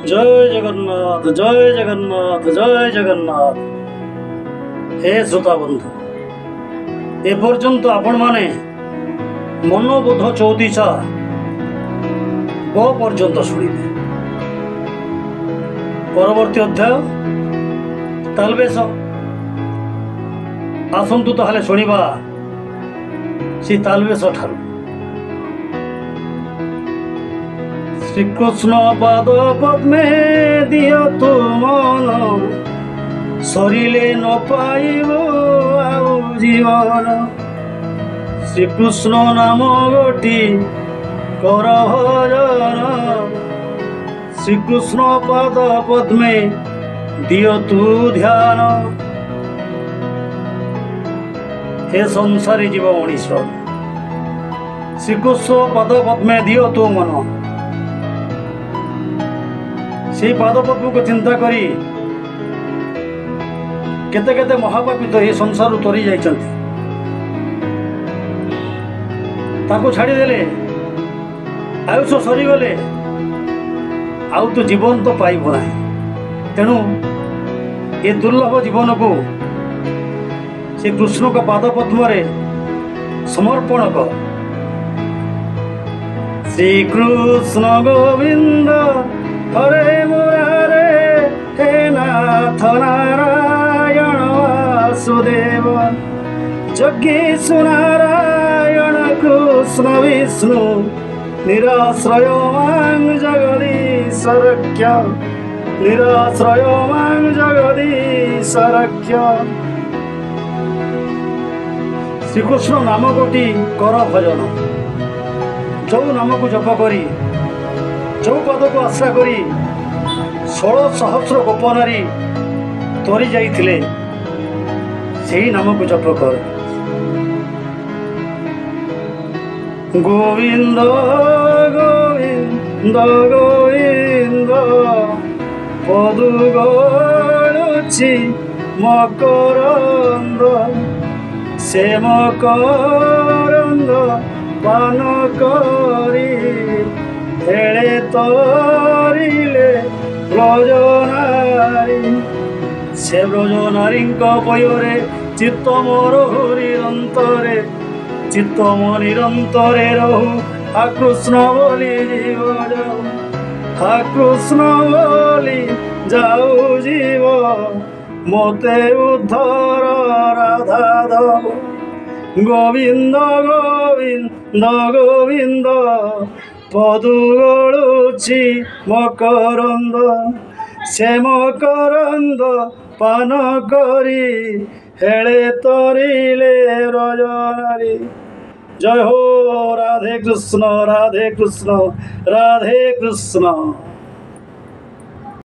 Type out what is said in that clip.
जय जगन्नाथ जय जगन्नाथ जय जगन्नाथ। हे श्रोता बंधु, एपर्यंत आपण माने मनोबोध 34 ब पर्यंत शुणिले। परवर्ती अध्याय तालबेश आसतु ताहले शुणिबा से तालबेश ठारू। श्रीकृष्ण पाद पद्मे दियो तु मन, सरिले न पाइब आउ जीवन। श्रीकृष्ण नाम गोटी कर भजन, श्रीकृष्ण पाद पद्मे दियो तु ध्यान। हे संसारी जीव मनीष, श्रीकृष्ण पाद पद्मे दियो तु मन। से पादपद्म को चिंता करी केते केते महापापी तो ये संसार तरी जाइछन्ति, ताको छाड़ी देले आयुष सरीगले आउ तो जीवन तो पाइब ना। तेणु ये दुर्लभ जीवन को से कृष्ण का पादपद्म रे समर्पण कर। श्री कृष्ण गोविंद हरे मुरारे, हे नाथ नारायण वासुदेव। जगेश नारायण कृष्ण विष्णु, निराश्रय मां जगदीश रक्ष, निराश्रय मां जगदीश रक्ष। श्रीकृष्ण नाम कोटी कर भजन, जो नाम को जप करी जो पद को आश्रा करी 16 सहस्र गोपनारी तरी जाइथिले सेही नाम को जप कर। गोविंद गोविंद गोविंद पदु गलुछि मकरंद, से मकरंद पान करी हेले तरिले ब्रजनारी। से ब्रजनारी पयोरे चित्त मोर निरंतरे, चित्त मो निरंतरे रहु। हा कृष्ण बोली जीव जाऊ, हा कृष्ण बोली जाऊ जीव, मोते उद्धर राधा दो। गोविंद गोविंद गोविंद पदु गलुछि मकरंद, से मकरंद पान करी हेले तरिले रजनारी। जय हो राधे कृष्ण राधे कृष्ण राधे कृष्ण।